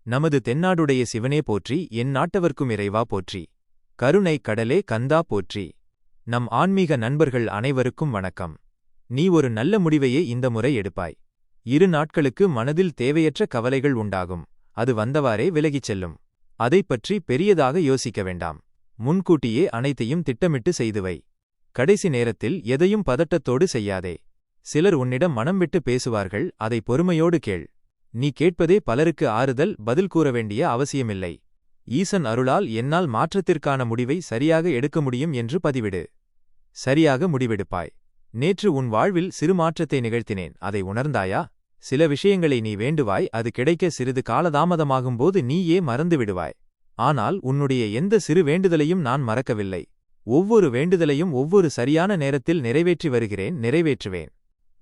நமது தென்னாடுடைய சிவனே போற்றி, என் நாட்டவர்க்கும் இறைவா போற்றி. கருணை கடலே கந்தா போற்றி. நம் ஆன்மீக நண்பர்கள் அனைவருக்கும் வணக்கம். நீ ஒரு நல்ல முடிவையே இந்த முறை எடுப்பாய். 2 நாட்களுக்கு மனதில் தேவையற்ற கவலைகள் உண்டாகும். அது வந்தவாறே விலகிச் செல்லும். அதைப் பற்றி பெரியதாக யோசிக்க வேண்டாம். முன்கூட்டியே அனைத்தையும் திட்டமிட்டு செய்துவை. கடைசி நேரத்தில் எதையும் பதட்டத்தோடு செய்யாதே. சிலர் உன்னிடம் மனம் விட்டு பேசுவார்கள், அதை பொறுமையோடு கேள். நீ கேட்பதே பலருக்கு ஆறுதல், பதில் கூற வேண்டிய அவசியமில்லை. ஈசன் அருளால் என்னால் மாற்றத்திற்கான முடிவை சரியாக எடுக்க முடியும் என்று பதிவிடு. சரியாக முடிவெடுப்பாய். நேற்று உன் வாழ்வில் சிறு மாற்றத்தை நிகழ்த்தினேன், அதை உணர்ந்தாயா? சில விஷயங்களை நீ வேண்டுவாய், அது கிடைக்க சிறிது காலதாமதமாகும்போது நீயே மறந்து விடுவாய். ஆனால் உன்னுடைய எந்த சிறு வேண்டுதலையும் நான் மறக்கவில்லை. ஒவ்வொரு வேண்டுதலையும் ஒவ்வொரு சரியான நேரத்தில் நிறைவேற்றி வருகிறேன், நிறைவேற்றுவேன்.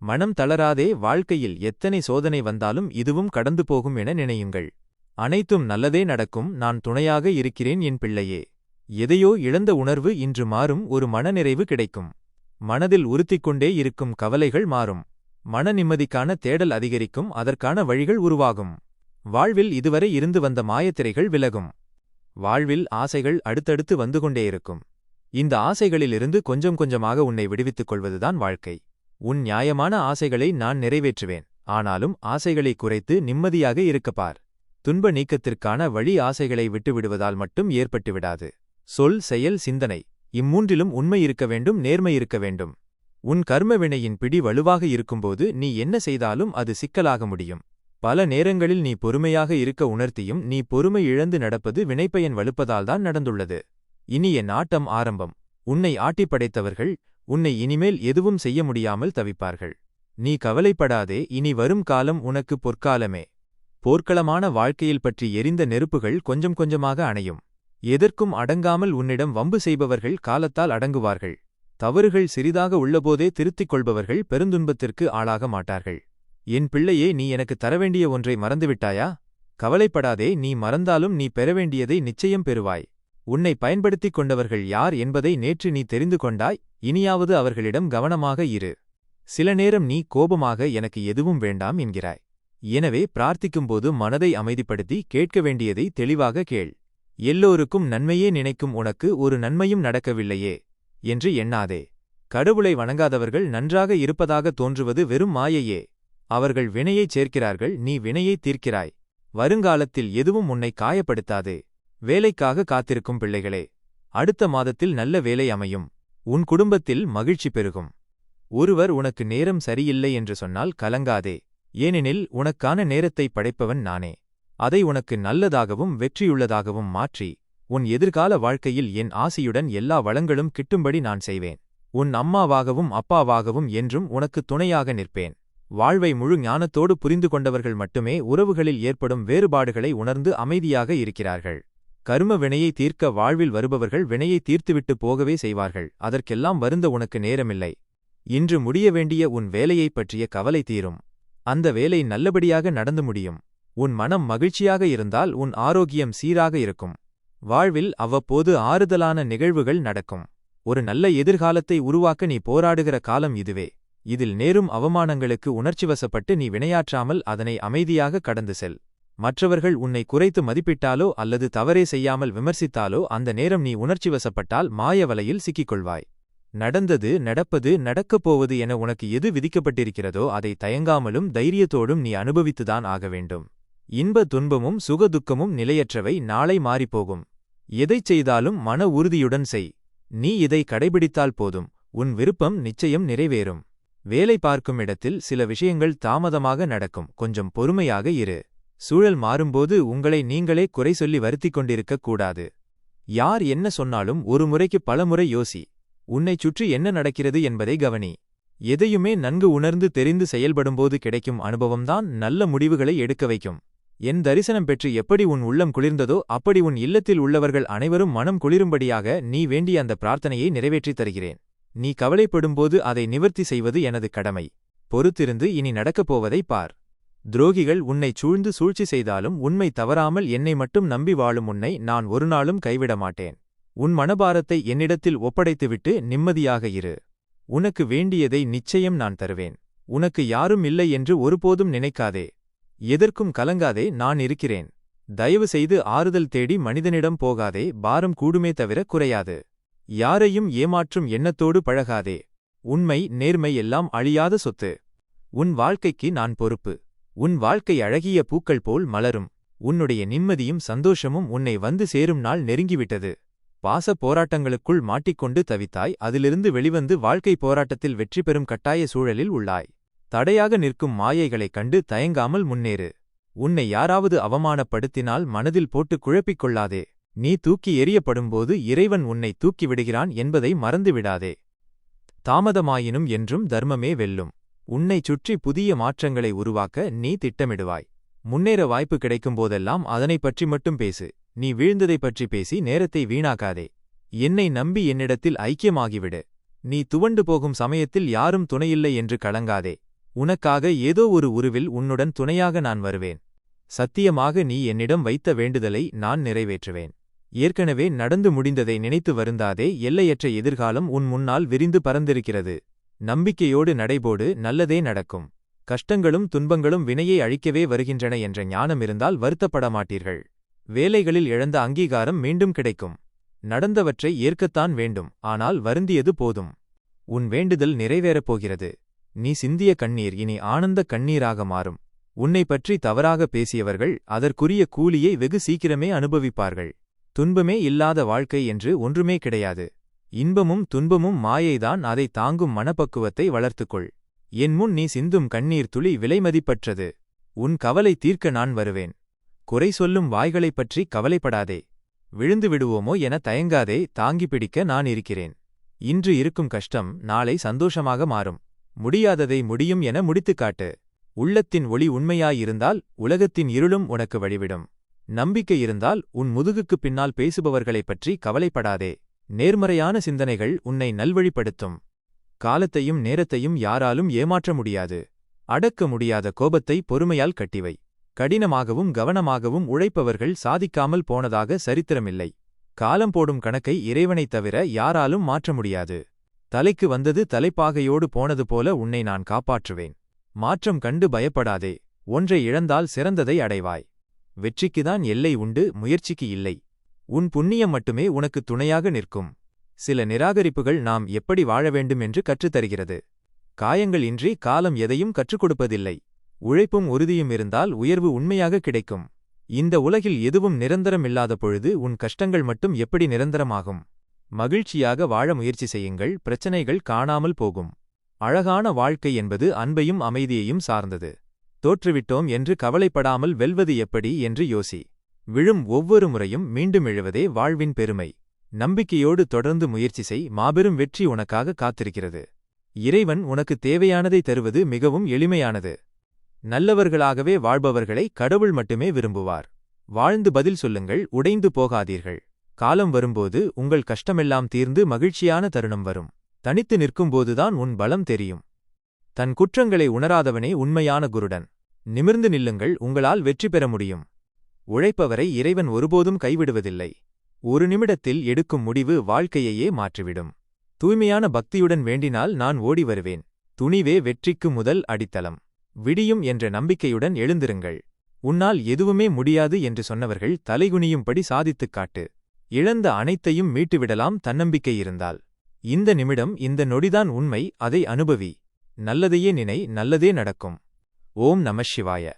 மனம் தளராதே. வாழ்க்கையில் எத்தனை சோதனை வந்தாலும் இதுவும் கடந்து போகும் என நினையுங்கள். அனைத்தும் நல்லதே நடக்கும். நான் துணையாக இருக்கிறேன் என் பிள்ளையே. எதையோ இழந்த உணர்வு இன்று மாறும். ஒரு மனநிறைவு கிடைக்கும். மனதில் உறுத்திக்கொண்டே இருக்கும் கவலைகள் மாறும். மன நிம்மதிக்கான தேடல் அதிகரிக்கும். அதற்கான வழிகள் உருவாகும். வாழ்வில் இதுவரை இருந்து வந்த மாயத்திரைகள் விலகும். வாழ்வில் ஆசைகள் அடுத்தடுத்து வந்து கொண்டே இருக்கும். இந்த ஆசைகளிலிருந்து கொஞ்சம் கொஞ்சமாக உன்னை விடுவித்துக் கொள்வதுதான் வாழ்க்கை. உன் நியாயமான ஆசைகளை நான் நிறைவேற்றுவேன். ஆனாலும் ஆசைகளை குறைத்து நிம்மதியாக இருக்கப்பார். துன்ப நீக்கத்திற்கான வழி ஆசைகளை விட்டுவிடுவதால் மட்டும் ஏற்பட்டுவிடாது. சொல், செயல், சிந்தனை, இம்மூன்றிலும் உண்மை இருக்க வேண்டும், நேர்மை இருக்க வேண்டும். உன் கர்ம வினையின் பிடி வலுவாக இருக்கும்போது நீ என்ன செய்தாலும் அது சிக்கலாக முடியும். பல நேரங்களில் நீ பொறுமையாக இருக்க உணர்த்தியும் நீ பொறுமை இழந்து நடப்பது வினைப்பயன் வலுப்பதால்தான் நடந்துள்ளது. இனி என் ஆட்டம் ஆரம்பம். உன்னை ஆட்டிப் படைத்தவர்கள் உன்னை இனிமேல் எதுவும் செய்ய முடியாமல் தவிப்பார்கள். நீ கவலைப்படாதே. இனி வரும் காலம் உனக்கு பொற்காலமே. போர்க்களமான வாழ்க்கையில் பற்றி எரிந்த நெருப்புகள் கொஞ்சம் கொஞ்சமாக அணையும். எதற்கும் அடங்காமல் உன்னிடம் வம்பு செய்பவர்கள் காலத்தால் அடங்குவார்கள். தவறுகள் சிறிதாக உள்ளபோதே திருத்திக் கொள்பவர்கள் பெருந்துன்பத்திற்கு ஆளாக மாட்டார்கள். என் பிள்ளையே, நீ எனக்கு தரவேண்டிய ஒன்றை மறந்துவிட்டாயா? கவலைப்படாதே. நீ மறந்தாலும் நீ பெறவேண்டியதை நிச்சயம் பெறுவாய். உன்னை பயன்படுத்திக் கொண்டவர்கள் யார் என்பதை நேற்று நீ தெரிந்து கொண்டாய். இனியாவது அவர்களிடம் கவனமாக இரு. சில நேரம் நீ கோபமாக எனக்கு எதுவும் வேண்டாம் என்கிறாய். எனவே பிரார்த்திக்கும்போது மனதை அமைதிப்படுத்தி கேட்க வேண்டியதை தெளிவாக கேள். எல்லோருக்கும் நன்மையே நினைக்கும் உனக்கு ஒரு நன்மையும் நடக்கவில்லையே என்று எண்ணாதே. கடவுளை வணங்காதவர்கள் நன்றாக இருப்பதாக தோன்றுவது வெறும் மாயையே. அவர்கள் வினையைச் சேர்க்கிறார்கள், நீ வினையை தீர்க்கிறாய். வருங்காலத்தில் எதுவும் உன்னை காயப்படுத்தாதே. வேலைக்காக காத்திருக்கும் பிள்ளைகளே, அடுத்த மாதத்தில் நல்ல வேலை அமையும். உன் குடும்பத்தில் மகிழ்ச்சி பெருகும். ஒருவர் உனக்கு நேரம் சரியில்லை என்று சொன்னால் கலங்காதே. ஏனெனில் உனக்கான நேரத்தை படைப்பவன் நானே. அதை உனக்கு நல்லதாகவும் வெற்றியுள்ளதாகவும் மாற்றி உன் எதிர்கால வாழ்க்கையில் என் ஆசியுடன் எல்லா வளங்களும் கிட்டும்படி நான் செய்வேன். உன் அம்மாவாகவும் அப்பாவாகவும் என்றும் உனக்கு துணையாக நிற்பேன். வாழ்வை முழு ஞானத்தோடு புரிந்து கொண்டவர்கள் மட்டுமே உறவுகளில் ஏற்படும் வேறுபாடுகளை உணர்ந்து அமைதியாக இருக்கிறார்கள். கர்ம வினையை தீர்க்க வாழ்வில் வருபவர்கள் வினையை தீர்த்துவிட்டு போகவே செய்வார்கள். அதற்கெல்லாம் வருந்த உனக்கு நேரமில்லை. இன்று முடிய வேண்டிய உன் வேலையைப் பற்றிய கவலை தீரும். அந்த வேலை நல்லபடியாக நடந்து முடியும். உன் மனம் மகிழ்ச்சியாக இருந்தால் உன் ஆரோக்கியம் சீராக இருக்கும். வாழ்வில் அவ்வப்போது ஆறுதலான நிகழ்வுகள் நடக்கும். ஒரு நல்ல எதிர்காலத்தை உருவாக்க நீ போராடுகிற காலம் இதுவே. இதில் நேரும் அவமானங்களுக்கு உணர்ச்சிவசப்பட்டு நீ வினையாற்றாமல் அதனை அமைதியாக கடந்து செல். மற்றவர்கள் உன்னை குறைத்து மதிப்பிட்டாலோ அல்லது தவறே செய்யாமல் விமர்சித்தாலோ அந்த நேரம் நீ உணர்ச்சிவசப்பட்டால் மாய வலையில் சிக்கிக்கொள்வாய். நடந்தது, நடப்பது, நடக்கப் போவது என உனக்கு எது விதிக்கப்பட்டிருக்கிறதோ அதை தயங்காமலும் தைரியத்தோடும் நீ அனுபவித்துதான் ஆக வேண்டும். இன்ப துன்பமும் சுகதுக்கமும் நிலையற்றவை, நாளை மாறிப்போகும். எதைச் செய்தாலும் மன உறுதியுடன் செய். நீ இதை கடைபிடித்தால் போதும், உன் விருப்பம் நிச்சயம் நிறைவேறும். வேலை பார்க்கும் இடத்தில் சில விஷயங்கள் தாமதமாக நடக்கும். கொஞ்சம் பொறுமையாக இரு. சூழல் மாறும்போது உங்களை நீங்களே குறை சொல்லி வருத்திக் கொண்டிருக்கக் கூடாது. யார் என்ன சொன்னாலும் ஒரு முறைக்கு பல முறை யோசி. உன்னைச் சுற்றி என்ன நடக்கிறது என்பதை கவனி. எதையுமே நன்கு உணர்ந்து தெரிந்து செயல்படும்போது கிடைக்கும் அனுபவம்தான் நல்ல முடிவுகளை எடுக்க வைக்கும். என் தரிசனம் பெற்று எப்படி உன் உள்ளம் குளிர்ந்ததோ அப்படி உன் இல்லத்தில் உள்ளவர்கள் அனைவரும் மனம் குளிரும்படியாக நீ வேண்டிய அந்த பிரார்த்தனையை நிறைவேற்றித் தருகிறேன். நீ கவலைப்படும்போது அதை நிவர்த்தி செய்வது எனது கடமை. பொறுத்திருந்து இனி நடக்கப் போவதை பார். துரோகிகள் உன்னைச் சூழ்ந்து சூழ்ச்சி செய்தாலும் உண்மை தவறாமல் என்னை மட்டும் நம்பி வாழும் உன்னை நான் ஒருநாளும் கைவிட மாட்டேன். உன் மனபாரத்தை என்னிடத்தில் ஒப்படைத்துவிட்டு நிம்மதியாக இரு. உனக்கு வேண்டியதை நிச்சயம் நான் தருவேன். உனக்கு யாரும் இல்லை என்று ஒருபோதும் நினைக்காதே. எதற்கும் கலங்காதே, நான் இருக்கிறேன். தயவு செய்து ஆறுதல் தேடி மனிதனிடம் போகாதே, பாரம் கூடுமே தவிர குறையாது. யாரையும் ஏமாற்றும் எண்ணத்தோடு பழகாதே. உண்மை, நேர்மை எல்லாம் அழியாத சொத்து. உன் வாழ்க்கைக்கு நான் பொறுப்பு. உன் வாழ்க்கை அழகிய பூக்கள் போல் மலரும். உன்னுடைய நிம்மதியும் சந்தோஷமும் உன்னை வந்து சேரும் நாள் நெருங்கிவிட்டது. பாச போராட்டங்களுக்குள் மாட்டிக்கொண்டு தவித்தாய், அதிலிருந்து வெளிவந்து வாழ்க்கை போராட்டத்தில் வெற்றி பெறும் கட்டாய சூழலில் உள்ளாய். தடையாக நிற்கும் மாயைகளைக் கண்டு தயங்காமல் முன்னேறு. உன்னை யாராவது அவமானப்படுத்தினால் மனதில் போட்டு குழப்பிக் கொள்ளாதே. நீ தூக்கி எறியப்படும்போது இறைவன் உன்னை தூக்கிவிடுகிறான் என்பதை மறந்துவிடாதே. தாமதமாயினும் என்றும் தர்மமே வெல்லும். உன்னைச் சுற்றி புதிய மாற்றங்களை உருவாக்க நீ திட்டமிடுவாய். முன்னேற வாய்ப்பு கிடைக்கும்போதெல்லாம் அதனைப் பற்றி மட்டும் பேசு. நீ வீழ்ந்ததைப் பற்றி பேசி நேரத்தை வீணாக்காதே. என்னை நம்பி என்னிடத்தில் ஐக்கியமாகிவிடு. நீ துவண்டு போகும் சமயத்தில் யாரும் துணையில்லை என்று கலங்காதே. உனக்காக ஏதோ ஒரு உருவில் உன்னுடன் துணையாக நான் வருவேன். சத்தியமாக நீ என்னிடம் வைத்த வேண்டுதலை நான் நிறைவேற்றுவேன். ஏற்கனவே நடந்து முடிந்ததை நினைத்து வருந்தாதே. எல்லையற்ற எதிர்காலம் உன் முன்னால் விரிந்து பறந்திருக்கிறது. நம்பிக்கையோடு நடைபோடு, நல்லதே நடக்கும். கஷ்டங்களும் துன்பங்களும் வினையை அழிக்கவே வருகின்றன என்ற ஞானம் இருந்தால் வருத்தப்பட மாட்டீர்கள். வேலைகளில் இழந்த அங்கீகாரம் மீண்டும் கிடைக்கும். நடந்தவற்றை ஏற்கத்தான் வேண்டும், ஆனால் வருந்தியது போதும். உன் வேண்டுதல் நிறைவேறப் போகிறது. நீ சிந்திய கண்ணீர் இனி ஆனந்த கண்ணீராக மாறும். உன்னை பற்றி தவறாக பேசியவர்கள் அதற்குரிய கூலியை வெகு சீக்கிரமே அனுபவிப்பார்கள். துன்பமே இல்லாத வாழ்க்கை என்று ஒன்றுமே கிடையாது. இன்பமும் துன்பமும் மாயைதான். அதை தாங்கும் மனப்பக்குவத்தை வளர்த்துக்கொள். என் முன் நீ சிந்தும் கண்ணீர் துளி விலைமதிப்பற்றது. உன் கவலை தீர்க்க நான் வருவேன். குறை சொல்லும் வாய்களைப் பற்றி கவலைப்படாதே. விழுந்து விடுவோமோ என தயங்காதே. தாங்கி பிடிக்க நான் இருக்கிறேன். இன்று இருக்கும் கஷ்டம் நாளை சந்தோஷமாக மாறும். முடியாததை முடியும் என முடித்துக்காட்டு. உள்ளத்தின் ஒளி உண்மையாயிருந்தால் உலகத்தின் இருளும் உனக்கு வழிவிடும். நம்பிக்கை இருந்தால் உன் முதுகுக்குப் பின்னால் பேசுபவர்களைப் பற்றி கவலைப்படாதே. நேர்மறையான சிந்தனைகள் உன்னை நல்வழிப்படுத்தும். காலத்தையும் நேரத்தையும் யாராலும் ஏமாற்ற முடியாது. அடக்க முடியாத கோபத்தை பொறுமையால் கட்டிவை. கடினமாகவும் கவனமாகவும் உழைப்பவர்கள் சாதிக்காமல் போனதாக சரித்திரமில்லை. காலம் போடும் கணக்கை இறைவனைத் தவிர யாராலும் மாற்ற முடியாது. தலைக்கு வந்தது தலைப்பாகையோடு போனது போல உன்னை நான் காப்பாற்றுவேன். மாற்றம் கண்டு பயப்படாதே. ஒன்றை இழந்தால் சிறந்ததை அடைவாய். வெற்றிக்குதான் எல்லை உண்டு, முயற்சிக்கு இல்லை. உன் புண்ணியம் மட்டுமே உனக்கு துணையாக நிற்கும். சில நிராகரிப்புகள் நாம் எப்படி வாழ வேண்டும் என்று கற்றுத்தருகிறது. காயங்கள் இன்றி காலம் எதையும் கற்றுக் கொடுப்பதில்லை. உழைப்பும் உறுதியும் இருந்தால் உயர்வு உண்மையாக கிடைக்கும். இந்த உலகில் எதுவும் நிரந்தரமில்லாத பொழுது உன் கஷ்டங்கள் மட்டும் எப்படி நிரந்தரமாகும்? மகிழ்ச்சியாக வாழ முயற்சி செய்யுங்கள். பிரச்சனைகள் காணாமல் போகும். அழகான வாழ்க்கை என்பது அன்பையும் அமைதியையும் சார்ந்தது. தோற்றுவிட்டோம் என்று கவலைப்படாமல் வெல்வது எப்படி என்று யோசி. விழும் ஒவ்வொரு முறையும் மீண்டும் எழுவதே வாழ்வின் பெருமை. நம்பிக்கையோடு தொடர்ந்து முயற்சி செய். மாபெரும் வெற்றி உனக்காக காத்திருக்கிறது. இறைவன் உனக்கு தேவையானதை தருவது மிகவும் எளிமையானது. நல்லவர்களாகவே வாழ்பவர்களை கடவுள் மட்டுமே விரும்புவார். வாழ்ந்து பதில் சொல்லுங்கள், உடைந்து போகாதீர்கள். காலம் வரும்போது உங்கள் கஷ்டமெல்லாம் தீர்ந்து மகிழ்ச்சியான தருணம் வரும். தனித்து நிற்கும்போதுதான் உன் பலம் தெரியும். தன் குற்றங்களை உணராதவனே உண்மையான குருடன். நிமிர்ந்து நில்லுங்கள், உங்களால் வெற்றி பெற முடியும். உழைப்பவரை இறைவன் ஒருபோதும் கைவிடுவதில்லை. ஒரு நிமிடத்தில் எடுக்கும் முடிவு வாழ்க்கையையே மாற்றிவிடும். தூய்மையான பக்தியுடன் வேண்டினால் நான் ஓடி வருவேன். துணிவே வெற்றிக்கு முதல் அடித்தளம். விடியும் என்ற நம்பிக்கையுடன் எழுந்திருங்கள். உன்னால் எதுவுமே முடியாது என்று சொன்னவர்கள் தலைகுனியும்படி சாதித்துக் காட்டு. இழந்த அனைத்தையும் மீட்டுவிடலாம் தன்னம்பிக்கை இருந்தால். இந்த நிமிடம், இந்த நொடிதான் உண்மை, அதை அனுபவி. நல்லதையே நினை, நல்லதே நடக்கும். ஓம் நம சிவாய.